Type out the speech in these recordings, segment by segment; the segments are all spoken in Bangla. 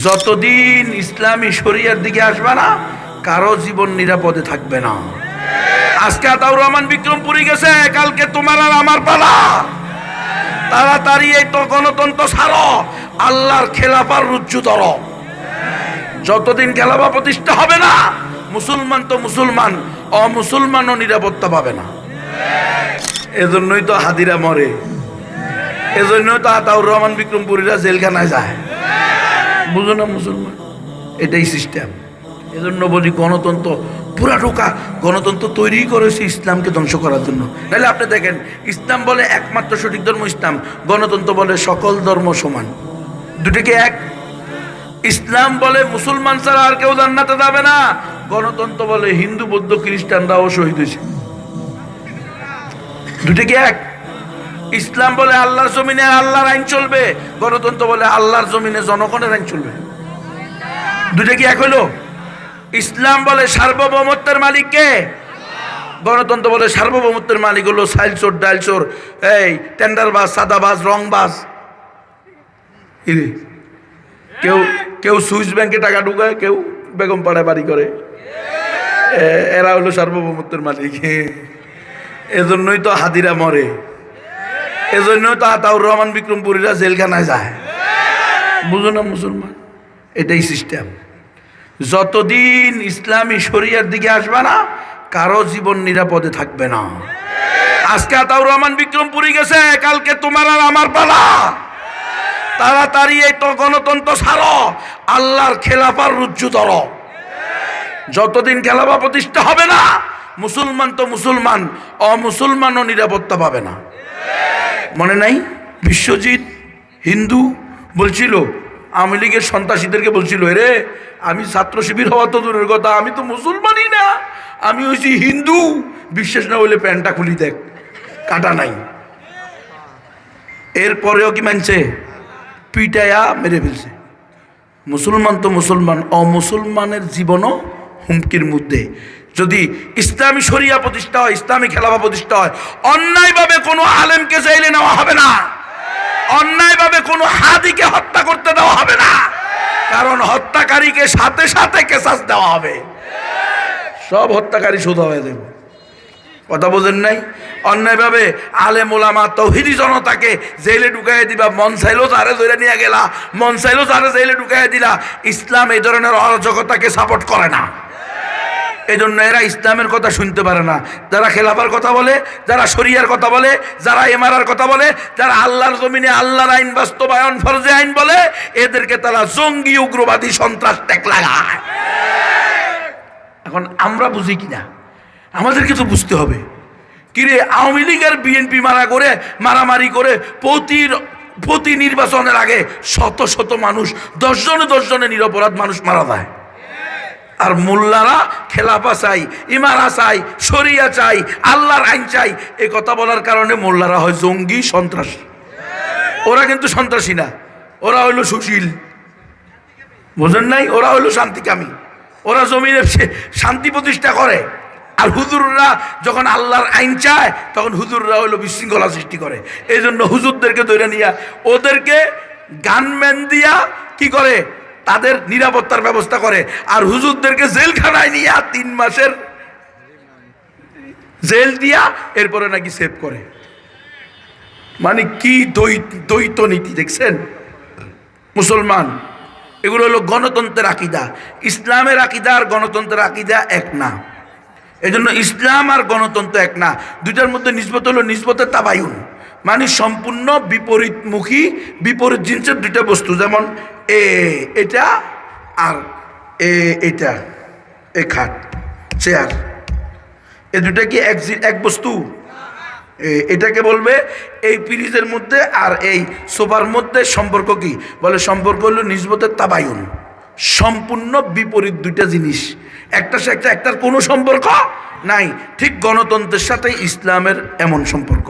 যতদিন ইসলামী শরিয়ার দিকে আসবে না কারো জীবন নিরাপদে থাকবে না। আজকে আতাউর রহমান বিক্রমপুরী গেছে, কালকে তোমার আর আমার পালা। তাড়াতাড়ি এই তো গণতন্ত্র ছাড়ো, আল্লাহর খেলাফার রুজ্জু ধরো। যতদিন খেলাফা প্রতিষ্ঠা হবে না, মুসলমান তো মুসলমান, অমুসলমানও নিরাপত্তা পাবে না। এজন্যই তো হাদিরা মরে, এজন্যই তো আতাউর রহমান বিক্রমপুরীরা জেলখানায় যায়। বুঝো না মুসলমান, এটাই সিস্টেম। এজন্য বলি গণতন্ত্র পুরা ঢোকা, গণতন্ত্র তৈরি করেছে ইসলামকে ধ্বংস করার জন্য। নাহলে আপনি দেখেন, ইসলাম বলে একমাত্র সঠিক ধর্ম ইসলাম, গণতন্ত্র বলে সকল ধর্ম সমান। দুটিকে এক। ইসলাম বলে মুসলমান ছাড়া আর কেউ জান্নাতে যাবে না, গণতন্ত্র বলে হিন্দু বৌদ্ধ খ্রিস্টানরাও শহীদ হয়েছে। দুটিকে এক। ইসলাম বলে আল্লাহর জমিনে আল্লাহর আইন চলবে, গণতন্ত্র বলে আল্লাহর জমিনে জনগণের আইন চলবে। দুটো কি এক হলো? ইসলাম বলে সার্বভৌমত্বের মালিক কে, গণতন্ত্র বলে সার্বভৌমত্বের মালিক হলো সাইলচোর ডাইলচোর, এই টেন্ডারবাজ, সাদাবাজ, রংবাজ। কেউ কেউ সুইস ব্যাংকে টাকা ঢুকায়, কেউ বেগম পাড়ায় বাড়ি করে। এরা হলো সার্বভৌমত্বের মালিক। এজন্যই তো হাদিরা মরে, এজন্যই তো আতাউর রহমান বিক্রমপুরীরা জেলখানায় যায়। বুঝো না মুসলমান, এটাই সিস্টেম। যতদিন ইসলামী শরিয়ার দিকে আসবে না কারো জীবন নিরাপদে থাকবে না। আজকে আতাউর রহমান বিক্রমপুরী গেছে, কালকে তোমার আর আমার পালা। তাড়াতাড়ি এই তো গণতন্ত্র ছাড়ো, আল্লাহর খেলাফার রুজ্জু ধরো। যতদিন খেলাফা প্রতিষ্ঠা হবে না, মুসলমান তো মুসলমান, অমুসলমানও নিরাপত্তা পাবে না। মনে নাই বিশ্বজিৎ হিন্দু বলছিল, আওয়ামী লীগের সন্ত্রাসীদেরকে বলছিল, রে আমি ছাত্র শিবির হওয়া তো দূরের কথা, আমি তো মুসলমানই না, আমি হয়েছি হিন্দু। বিশ্বাস না হলে প্যান্টটা খুলি দেখ, কাটা নাই। এরপরেও কি মানছে? পিটায়া মেরে ফেলছে। মুসলমান তো মুসলমান, অমুসলমানের জীবনও হুমকির মধ্যে। যদি ইসলামী শরিয়া প্রতিষ্ঠা হয়, ইসলামী খেলাফা প্রতিষ্ঠা হয়, অন্যায়ভাবে কোনো আলেমকে জেলে নেওয়া হবে না, অন্যায়ভাবে কোনো হাদিকে হত্যা করতে দেওয়া হবে না, কারণ হত্যাকারীকে সাথে সাথে কেসাস দেওয়া হবে, সব হত্যাকারী সোজা হয়ে যাবে। কথা বোঝেন নাই? অন্যায়ভাবে আলেম ওলামা তৌহিদি জনতাকে জেলে ঢুকাইয়া দিবা, মন চাইলেও তারে ধরে নিয়ে গেলা, মন চাইলেও তারে জেলে ঢুকাইয়া দিলা। ইসলাম এই ধরনের অরাজকতাকে সাপোর্ট করে না। এই জন্য এরা ইসলামের কথা শুনতে পারে না। যারা খেলাফার কথা বলে, যারা শরিয়ার কথা বলে, যারা এমআরআর কথা বলে, যারা আল্লাহর জমিনে আল্লাহর আইন বাস্তবায়ন ফরজে আইন বলে, এদেরকে তারা জঙ্গি উগ্রবাদী সন্ত্রাস ট্যাগ লাগায়। এখন আমরা বুঝি কিনা, আমাদেরকে তো বুঝতে হবে। কিরে, আওয়ামী লীগ আর বিএনপি মারামারি করে প্রতি নির্বাচনের আগে শত শত মানুষ, 10 জনে নিরপরাধ মানুষ মারা যায়। আর মোল্লারা খেলাফা চাই, ইমারা চাই, শরিয়া চাই, আল্লাহর আইন চাই, এ কথা বলার কারণে মোল্লারা হয় জঙ্গি সন্ত্রাসী। ওরা কিন্তু সন্ত্রাসী না, ওরা হইল সুশীল। বোঝেন নাই? ওরা হইল শান্তিকামী, ওরা জমিনে শান্তি প্রতিষ্ঠা করে। আর হুজুররা যখন আল্লাহর আইন চায়, তখন হুজুররা হইল বিশৃঙ্খলা সৃষ্টি করে। এই জন্য হুজুরদেরকে ধরে নিয়া, ওদেরকে গানম্যান দিয়া কি করে, তাদের নিরাপত্তার ব্যবস্থা করে। আর হুজুরদেরকে জেলখানায় নিয়ে 3 মাসের জেল দিয়া এরপরে নাকি সেভ করে। মানে কি দ্বৈত নীতি দেখছেন মুসলমান? এগুলো হলো গণতন্ত্রের আকীদা। ইসলামের আকীদা আর গণতন্ত্রের আকীদা এক না। এই জন্য ইসলাম আর গণতন্ত্র এক না, দুইটার মধ্যে নিসবত হলো নিসবতের তাবায়ুন, মানে সম্পূর্ণ বিপরীতমুখী, বিপরীত জিনিসের দুইটা বস্তু। যেমন এটা আর এটা, এ খাট চেয়ার, এ দুটা কি এক বস্তু? এটাকে বলবে এই ফ্রিজের মধ্যে আর এই সোফার মধ্যে সম্পর্ক কি বলে? সম্পর্ক হলো নিসবতের তাবায়ুন, সম্পূর্ণ বিপরীত দুইটা জিনিস, একটার সাথে একটার কোনো সম্পর্ক নাই। ঠিক গণতন্ত্রের সাথে ইসলামের এমন সম্পর্ক,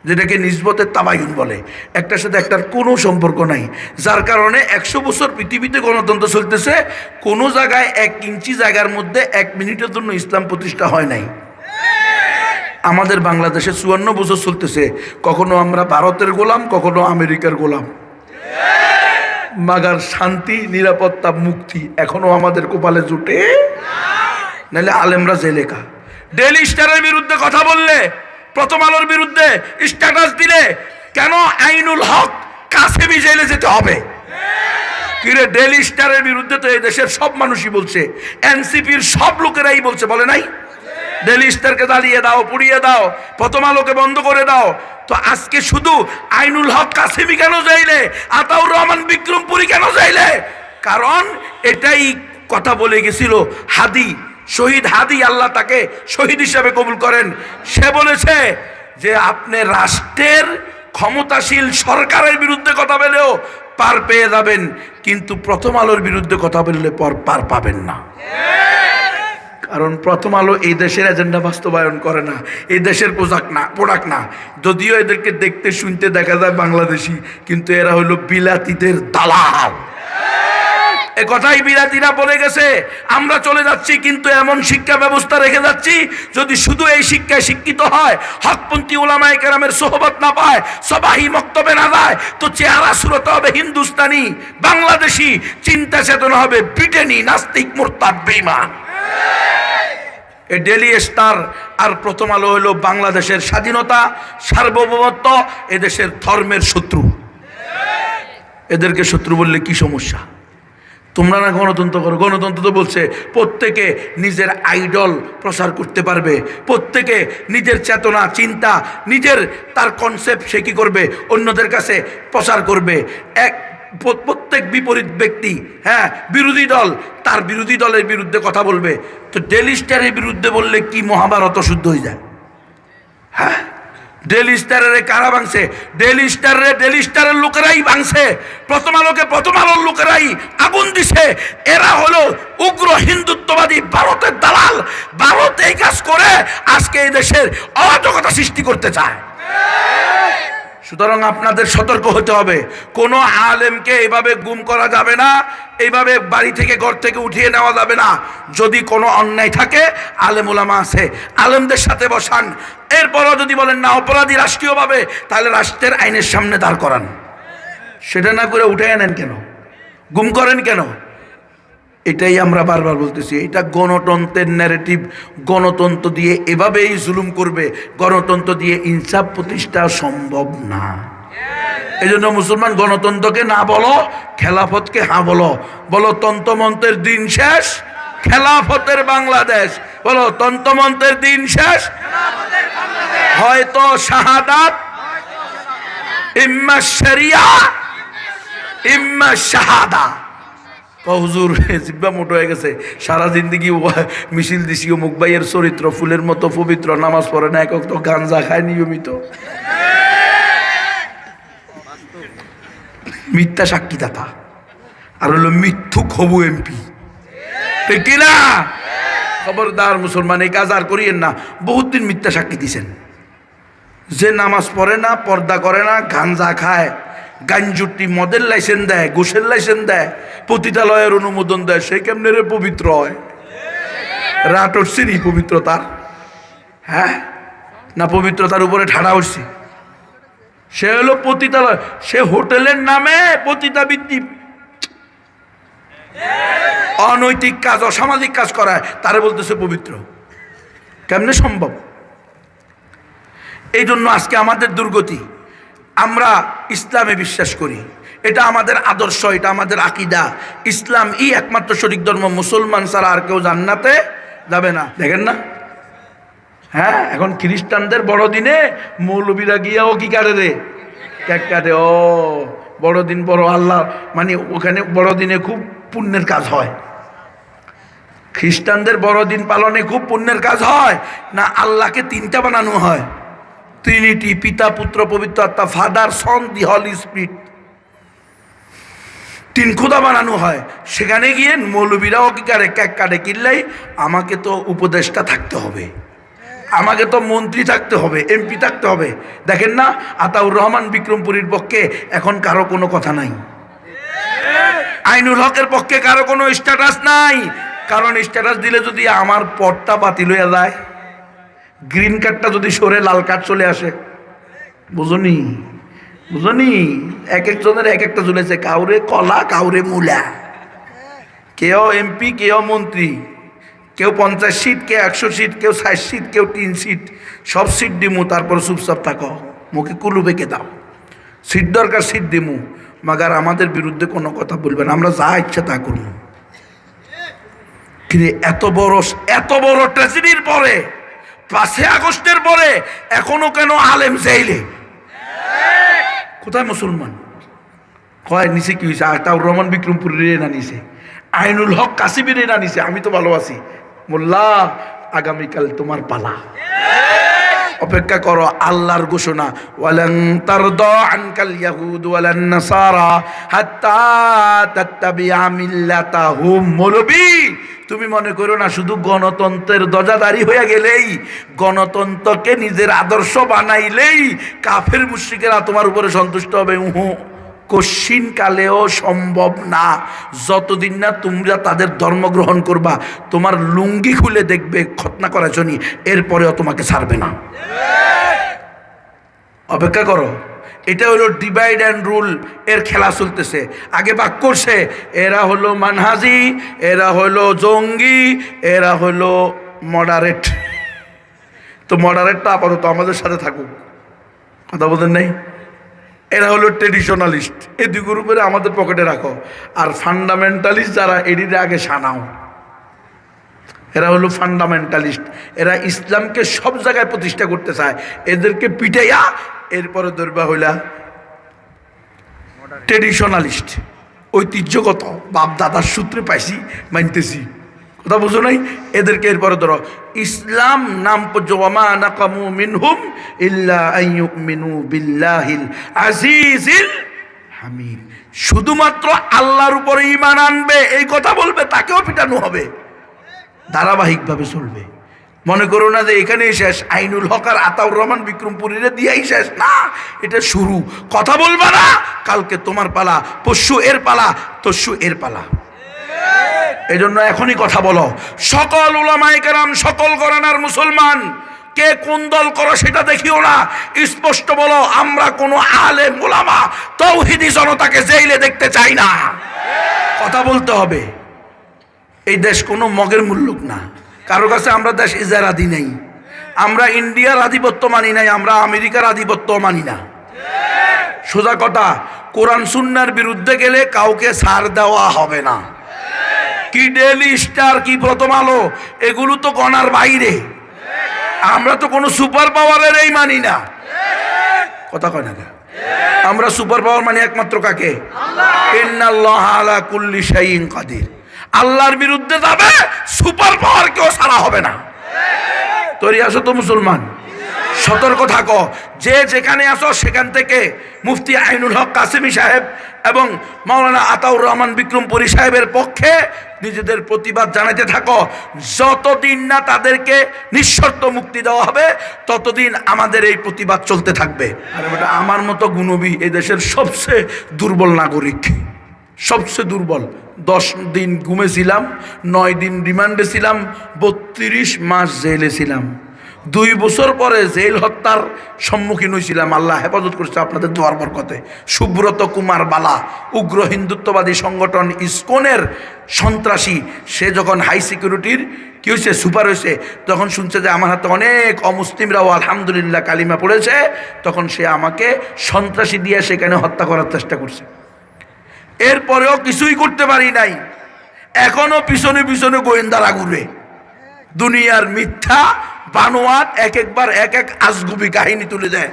যেটাকে নিসবতের তাবায়ুন বলে, একটার সাথে একটার কোনো সম্পর্ক নাই। যার কারণে 100 বছর পৃথিবীতে গণতন্ত্র চলতেছে, কোনো জায়গায় 1 ইঞ্চি জায়গার মধ্যে 1 মিনিটের জন্য ইসলাম প্রতিষ্ঠা হয় নাই। আমাদের বাংলাদেশে 54 বছর চলতেছে, কখনো আমরা ভারতের গোলাম, কখনো আমেরিকার গোলাম। মাগার শান্তি, নিরাপত্তা, মুক্তি এখনো আমাদের কপালে জুটে, নাহলে আলেমরা জেলেকা। ডেইলি স্টারের বিরুদ্ধে কথা বললে, প্রথম আলোর বিরুদ্ধে স্ট্যাটাস দিলে কেন আইনুল হক কাসেমি জেলে যেতে হবে? কিরে, ডেইলি স্টারের বিরুদ্ধে তো এই দেশের সব মানুষই বলছে, এনসিপির সব লোকেরাই বলছে, বলে নাই? ডেইলি স্টারকে জ্বালিয়ে দাও, পুড়িয়ে দাও, প্রথম আলোকে বন্ধ করে দাও। তো আজকে শুধু আইনুল হক কাসেমি কেন যাইলে, আতাউর রহমান বিক্রমপুরী কেন যাইলে? কারণ এটাই কথা বলে গেছিল হাদি, শহীদ হাদি, আল্লাহ তাকে শহীদ হিসাবে কবুল করেন। সে বলেছে যে আপনি রাষ্ট্রের ক্ষমতাশীল সরকারের বিরুদ্ধে কথা বলেও পার পেয়ে যাবেন, কিন্তু প্রথম আলোর বিরুদ্ধে কথা বললে পার পাবেন না। কারণ প্রথম আলো এই দেশের এজেন্ডা বাস্তবায়ন করে না, এই দেশের প্রোডাক্ট না। যদিও এদেরকে দেখতে শুনতে দেখা যায় বাংলাদেশি, কিন্তু এরা হলো বিলাতীদের দালাল। এ কথাই বিলাতীরা বলে গেছে। আমরা চলে যাচ্ছি, কিন্তু এমন শিক্ষা ব্যবস্থা রেখে যাচ্ছি, যদি শুধু এই শিক্ষায় শিক্ষিত হয়, হকপন্থী উলামায়ে কেরামের সোহবত না পায়, সবাহি মক্তবে না যায়, তো চেহারা সুরত হবে হিন্দুস্তানি, বাংলাদেশি, চিন্তা চেতনা হবে ব্রিটেনি, নাস্তিক, মুরতাদ, বেঈমান। এ ডেইলি স্টার আর প্রথম আলো হলো বাংলাদেশের স্বাধীনতা, সার্বভৌমত্ব, এদেশের ধর্মের শত্রু। এদেরকে শত্রু বললে কি সমস্যা? তোমরা না গণতন্ত্র করো, গণতন্ত্র তো বলছে প্রত্যেকে নিজের আইডল প্রচার করতে পারবে, প্রত্যেকে নিজের চেতনা, চিন্তা, নিজের তার কনসেপ্ট সে কি করবে, অন্যদের কাছে প্রচার করবে। প্রত্যেক বিপরীত ব্যক্তি, হ্যাঁ, বিরোধী দল তার বিরোধী দলের বিরুদ্ধে কথা বলবে। তো ডেইলি স্টারের বিরুদ্ধে বললে কি মহাভারত শুদ্ধ হয়ে যায়? হ্যাঁ, ডেইলি স্টারের কারা ভাঙছে? ডেইলি স্টারের লোকেরাই ভাঙছে। প্রথম আলোকে প্রথম আলোর লোকেরাই আগুন দিছে। এরা হলো উগ্র হিন্দুত্ববাদী ভারতের দালাল। ভারত এই কাজ করে আজকে এই দেশের অরাজকতা সৃষ্টি করতে চায়। সুতরাং আপনাদের সতর্ক হতে হবে। কোনো আলেমকে এইভাবে গুম করা যাবে না, এইভাবে বাড়ি থেকে ঘর থেকে উঠিয়ে নেওয়া যাবে না। যদি কোনো অন্যায় থাকে, আলেম ওলামা আছে, আলেমদের সাথে বসান। এরপরও যদি বলেন না অপরাধী রাষ্ট্রীয়ভাবে, তাহলে রাষ্ট্রের আইনের সামনে দাঁড় করান। সেটা না করে উঠে আনেন কেন? গুম করেন কেন? এটাই আমরা বারবার বলতেছি, এটা গণতন্ত্রের ন্যারেটিভ। গণতন্ত্র দিয়ে এভাবেই জুলুম করবে, গণতন্ত্র দিয়ে ইনসাফ প্রতিষ্ঠা সম্ভব না। এই জন্য মুসলমান গণতন্ত্রকে না বলো, খেলাফতকে হ্যাঁ বলো। বলো তন্ত্রমন্ত্রের দিন শেষ, খেলাফতের বাংলাদেশ। বলো তন্ত্রমন্ত্রের দিন শেষ, হয়তো শাহাদাত, ইম্মা শরিয়া, ইম্মা শাহাদা। হুজুর জিব্বা মোটো হয়ে গেছে, সারা জিন্দগি মিছিল দিছি, মুখ ভাইয়ের চরিত্র ফুলের মতো পবিত্র, নামাজ পড়ে না, একক তো গাঞ্জা খায় নিয়মিত, মিথ্যা সাক্ষীদাতা, আর হলো মিথ্যুক হবু এমপি। ঠিক কিনা? খবরদার মুসলমান, এই কাজ আর করিয়েন না। বহুত দিন মিথ্যা সাক্ষী দিছেন। যে নামাজ পড়ে না, পর্দা করে না, গাঞ্জা খায়, গাঞ্জুটি, মদের লাইসেন্স দেয়, ঘুষের লাইসেন্স দেয়, পতিতালয়ের অনুমোদন দেয়, সে কেমনে রে পবিত্র হয়? রাত উঠছে নি পবিত্রতার? হ্যাঁ না, পবিত্রতার উপরে ঠাড়া উঠছে। সে হলো পতিতালয়, সে হোটেলের নামে পতিতাবৃত্তি, অনৈতিক কাজ, অসামাজিক কাজ করায়, তারে বলতেছে পবিত্র। কেমনে সম্ভব? এই জন্য আজকে আমাদের দুর্গতি। আমরা ইসলামে বিশ্বাস করি, এটা আমাদের আদর্শ, এটা আমাদের আকিদা। ইসলাম একমাত্র সঠিক ধর্ম, মুসলমান ছাড়া আর কেউ জান্নাতে যাবে না। দেখেন না, হ্যাঁ, এখন খ্রিস্টানদের বড়দিনে মৌলবীরা গিয়াও কি কাটে রে, কেক কাটে। ও বড়দিন, বড় আল্লাহ, মানে ওখানে বড়দিনে খুব পুণ্যের কাজ হয়। খ্রিস্টানদের বড়দিন পালনে খুব পুণ্যের কাজ হয় না? আল্লাহকে তিনটা বানানো হয়, ট্রিনিটি, পিতা, পুত্র, পবিত্র আত্মা, ফাদার, সন, দি হলি স্পিরিট, তিন খোদা বানানো হয়। সেখানে গিয়ে মৌলবীরাও কি করে, কেক কাটে। কিনলেই আমাকে তো উপদেষ্টা থাকতে হবে, আমাকে তো মন্ত্রী থাকতে হবে, এমপি থাকতে হবে। দেখেন না, আতাউর রহমান বিক্রমপুরীর পক্ষে এখন কারো কোনো কথা নাই, আইনুল হকের পক্ষে কারো কোনো স্ট্যাটাস নাই। কারণ স্ট্যাটাস দিলে যদি আমার পদটা বাতিল হয়ে যায়, গ্রিন কার্ডটা যদি সরে লাল কার্ড চলে আসে, বুঝুনি? বুঝনি? এক একজনের এক একটা ঝুলেছে, কাউরে কলা, কাউরে মূলা, কেউ এমপি, কেউ মন্ত্রী, কেউ 50 সিট, কেউ 100 সিট, কেউ 60 সিট, কেউ 3 সিট। সব সিট দিমু, তারপর চুপচাপ থাকো, মুখে কুলু বেঁকে দাও। সিট দরকার, সিট দিমু, মাগার আমাদের বিরুদ্ধে কোনো কথা বলবেন, আমরা যা ইচ্ছা তা করবো। কিন্তু এত বড় ট্র্যাজেডির পরে, 5 আগস্টের পরে এখনো কেন আলেম জেলে? কোথায় মুসলমান? কয় নিচে কি হয়েছে? তাও রহমান বিক্রমপুরের না নিছে, আইনুল হক কাসিমের না নিছে। আমি তো ভালো আছি। মোল্লা, আগামীকাল তোমার পালা, অপেক্ষা করো। আল্লাহর ঘোষণা, ওয়ালান তারদা আনকাল ইয়াহুদ ওয়ালান নাসারা হাত্তা তাত্তাবিআ মিল্লাতাহুম। মৌলবী, তুমি মনে করো না শুধু গণতন্ত্রের দরজাদারি হয়ে গেলেই, গণতন্ত্রকে নিজের আদর্শ বানাইলেই কাফের মুশরিকেরা তোমার উপরে সন্তুষ্ট হবে। কশিন কালেও সম্ভব না। যতদিন না তোমরা তাদের ধর্ম গ্রহণ করবা, তোমার লুঙ্গি খুলে দেখবে খতনা করার জন্য, এরপরেও তোমাকে ছাড়বে না। অপেক্ষা করো। এটা হলো ডিভাইড অ্যান্ড রুল এর খেলা চলতেছে। আগে ভাগ করছে, এরা হলো মানহাজি, এরা হলো জঙ্গি, এরা হলো মডারেট। তো মডারেটটা আপাতত আমাদের সাথে থাকুক, কথা বলেন নাই? এরা হলো ট্রেডিশনালিস্ট, এই দুই গ্রুপের আমাদের পকেটে রাখো। আর ফান্ডামেন্টালিস্ট যারা, এটির আগে সানাও। এরা হলো ফান্ডামেন্টালিস্ট, এরা ইসলামকে সব জায়গায় প্রতিষ্ঠা করতে চায়। এদেরকে পিটাইয়া এরপরে দরবা হইলা ট্রেডিশনালিস্ট, ঐতিহ্যগত বাপ দাদার সূত্রে পাইছি, মানতেছি, কথা বুঝো নাই? এদেরকে এরপরে ধরো। ইসলাম নাম ওয়ামা নাকামু মিনহুম ইল্লা আন ইউমিনু বিল্লাহিল আজিজিল হামিদ। শুধুমাত্র আল্লাহর উপরে ঈমান আনবে, এই কথা বলবে, তাকেও পিটানো হবে। ধারাবাহিকভাবে চলবে। মনে করো না যে এখানেই শেষ, আইনুল হক আর আতাউর রহমান বিক্রমপুরীরা দিয়েই শেষ না, এটা শুরু। কথা বলবা না, কালকে তোমার পালা, পরশু এর পালা, তরশু এর পালা। এজন্য এখনই কথা বলো। সকল উলামায়ে কেরাম, সকল ঘরানার মুসলমান, কে কোন দল করো সেটা দেখিও না, স্পষ্ট বলো, আমরা কোনো আলেম উলামা তৌহিদি জনতাকে জেলে দেখতে চাই না। কথা বলতে হবে। এই দেশ কোনো মগের মুল্লুক না, কারো কাছে আমরা দেশ ইজারা দিই নাই। আমরা ইন্ডিয়ার আধিপত্য মানি নাই, আমরা আমেরিকার আধিপত্য মানি না। সোজা কথা, কোরআন সুন্নাহর বিরুদ্ধে গেলে কাউকে ছাড় দেওয়া হবে না। কি ডেইলি স্টার, কি প্রথম আলো, এগুলো তো গণার বাইরে। আমরা তো কোনো সুপার পাওয়ারের এই মানি না। কথা কয় না? আমরা সুপার পাওয়ার মানি একমাত্র কাকে? ইন্নাল্লাহা আলা কুল্লি শাইইন কাদির। আল্লাহর বিরুদ্ধে যাবে, সুপার পাওয়ার কেউ ছাড়া হবে না। তৈরি আছো তো মুসলমান? সতর্ক থাকো। যে যেখানে আসো সেখান থেকে মুফতি আইনুল হক কাসেমি সাহেব এবং মাওলানা আতাউর রহমান বিক্রমপুরী সাহেবের পক্ষে নিজেদের প্রতিবাদ জানাতে থাকো। যতদিন না তাদেরকে নিঃশর্ত মুক্তি দেওয়া হবে, ততদিন আমাদের এই প্রতিবাদ চলতে থাকবে। আরে বেটা, আমার মতো গুণবী এই দেশের সবচেয়ে দুর্বল নাগরিক, সবচেয়ে দুর্বল। 10 দিন ঘুমেছিলাম, 9 দিন রিমান্ডে ছিলাম, 32 মাস জেলে ছিলাম। 2 বছর পরে জেল হত্যার সম্মুখীন হয়েছিলাম। আল্লাহ হেফাজত করছে আপনাদের দোয়ার বরকতে। সুব্রত কুমার বালা, উগ্র হিন্দুত্ববাদী সংগঠন ইসকনের সন্ত্রাসী, সে যখন হাই সিকিউরিটির কি হয়েছে, সুপার হয়েছে, তখন শুনছে যে আমার হাতে অনেক অমুসলিমরাও আলহামদুলিল্লাহ কালিমা পড়েছে, তখন সে আমাকে সন্ত্রাসী দিয়ে সেখানে হত্যা করার চেষ্টা করছে। এরপরেও কিছুই করতে পারি নাই। এখনো পিছনে পিছনে গোয়েন্দারা ঘুরে, দুনিয়ার মিথ্যা বানোয়াট একবার এক আজগুবি কাহিনী তুলে দেয়।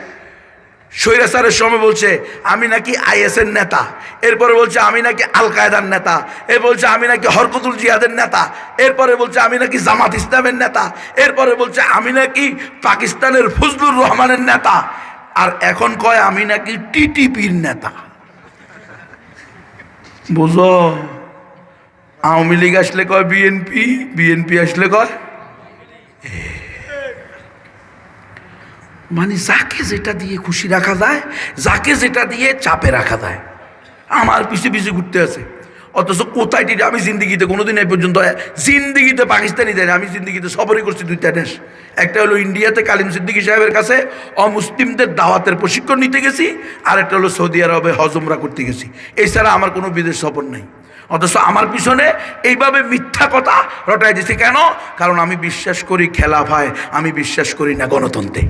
স্বৈরাচারের সময় বলছে আমি নাকি আইএসের নেতা, এরপরে বলছে আমি নাকি আল কায়দার নেতা, এর বলছে আমি নাকি হরকতুল জিহাদের নেতা, এরপরে বলছে আমি নাকি জামাত ইসলামের নেতা, এরপরে বলছে আমি নাকি পাকিস্তানের ফজলুর রহমানের নেতা, আর এখন কয় আমি নাকি টিটিপির নেতা। বুঝো, আওয়ামী লীগ আসলে কয় বিএনপি, বিএনপি আসলে কয়, মানে যাকে যেটা দিয়ে খুশি রাখা যায়, যাকে যেটা দিয়ে চাপে রাখা যায়। আমার পিছে পিছে ঘুরতে আছে। অথচ কোথায় টিটি আমি জিন্দিগিতে কোনোদিন এই পর্যন্ত জিন্দিগিতে পাকিস্তানি দেয় আমি জিন্দিগিতে সফরই করছি 2টা দেশ। একটা হলো ইন্ডিয়াতে কালিম সিদ্দিকী সাহেবের কাছে অমুসলিমদের দাওয়াতের প্রশিক্ষণ নিতে গেছি, আর একটা হলো সৌদি আরবে হজ উমরা করতে গেছি। এছাড়া আমার কোনো বিদেশ সফর নাই। অথচ আমার পিছনে এইভাবে মিথ্যা কথা রটাই দিছে কেন? কারণ আমি বিশ্বাস করি খেলাফায়, আমি বিশ্বাস করি না গণতন্ত্রে।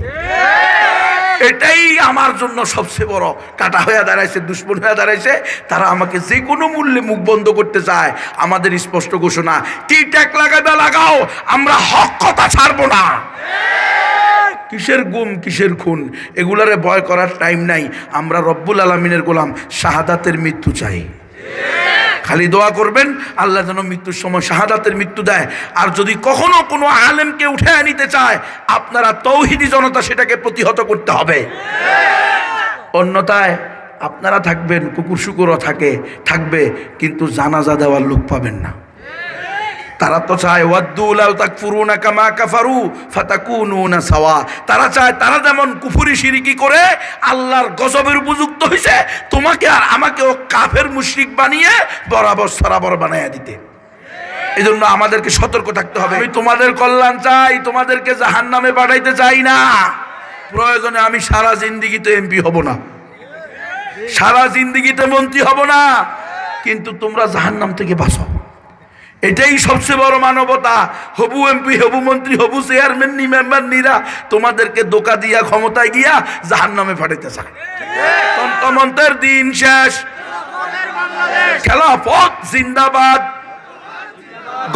এটাই আমার জন্য সবচেয়ে বড় কাটা হয়ে দাঁড়াইছে, দুশ্মন হয়ে দাঁড়াইছে। তারা আমাকে যে কোনো মূল্যে মুখ বন্ধ করতে চায়। আমাদের স্পষ্ট ঘোষণা, কি ট্যাগ লাগাবে লাগাও, আমরা হক কথা ছাড়বো না। কিসের গুম কিসের খুন এগুলারে ভয় করার টাইম নাই। আমরা রব্বুল আলামিনের গোলাম, শাহাদাতের মৃত্যু চাই। খালি দোয়া করবেন আল্লাহ যেন মৃত্যুর সময় শাহাদাতের মৃত্যু দেয়। আর যদি কখনো কোনো আলেমকে উঠে নিতে চায়, আপনারা তৌহিদি জনতা সেটাকে প্রতিহত করতে হবে। অন্যথায় আপনারা থাকবেন, কুকুর শুকুরও থাকবে, কিন্তু জানাজা দেওয়ার লোক পাবেন না। তারা তো চায় ওয়াদ্দু লাউ তাকফুরুনা কামা কাফারু ফাতাকুনুনা সাওয়া। তারা চায় তারা যেমন কুফরি শিরকি করে আল্লাহর গজবের উপযুক্ত হয়েছে, তোমাকে আর আমাকেও কাফের মুশরিক বানিয়ে বরাবর সরাবর বানাইয়া দিতে। এই জন্য আমাদেরকে সতর্ক থাকতে হবে। আমি তোমাদের কল্যাণ চাই, তোমাদেরকে জাহান্নামে পাঠাইতে চাই না। প্রয়োজনে আমি সারা জিন্দেগিতে এমপি হব না, সারা জিন্দেগিতে মন্ত্রী হব না, কিন্তু তোমরা জাহান্নাম থেকে বাঁচো। এটাই সবচেয়ে বড় মানবতা। হবু এমপি, হবু মন্ত্রী, হবু চেয়ারম্যান, মেম্বার নিরা তোমাদেরকে ধোঁকা দিয়া ক্ষমতায় গিয়া জাহান্নামে পাঠাইতে চায়। তন্ত্রের দিন শেষ, খেলাফত জিন্দাবাদ,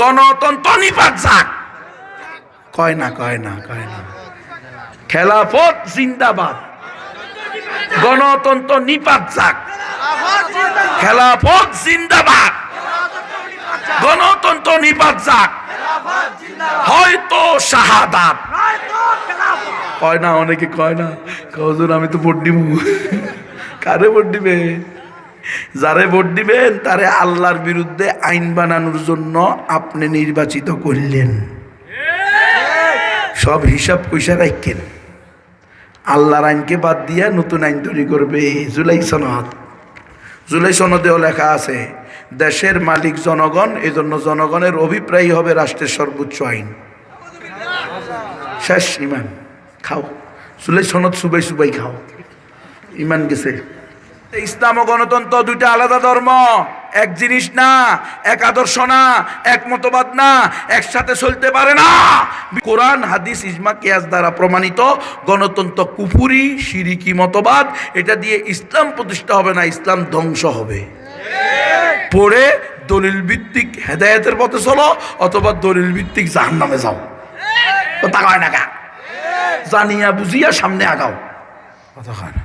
গণতন্ত্র নিপাত যাক। কয় না খেলাফত জিন্দাবাদ, গণতন্ত্র নিপাত যাক। খেলাফত জিন্দাবাদ, গণতন্ত্র নিপাত যাক, হয়তো শাহাদাত। কয় না, অনেকে কয় না, হুজুর আমি তো ভোট দিব। কারে ভোট দিবেন? যারে ভোট দিবেন তারে আল্লাহর বিরুদ্ধে আইন বানানোর জন্য আপনি নির্বাচিত করলেন। সব হিসাব পয়সা রাখেন, আল্লাহর আইনকে বাদ দিয়া নতুন আইন তৈরি করবে। জুলাই সনদেও লেখা আছে দেশের মালিক জনগণ, এই জন্য জনগণের অভিপ্রায় হবে রাষ্ট্রের সর্বোচ্চ আইন। শেষ। ইমান খাও, জুলাই সনদ সুবাই খাও, ইমান গেছে। ইসলাম ও গণতন্ত্র 2টা আলাদা ধর্ম, এক জিনিস না, এক আদর্শ না, এক মতবাদ না, একসাথে চলতে পারে না। কোরআন হাদিস ইজমা কিয়াস দ্বারা প্রমাণিত গণতন্ত্র কুফরি শিরিকি মতবাদ। এটা দিয়ে ইসলাম প্রতিষ্ঠা হবে না, ইসলাম ধ্বংস হবে। পড়ে দলিল ভিত্তিক হেদায়েতের পথে চলো, অথবা দলিল ভিত্তিক জাহান্নামে যাও। কথা কয় না, জানিয়া বুঝিয়া সামনে আগাও। কথা কয় না।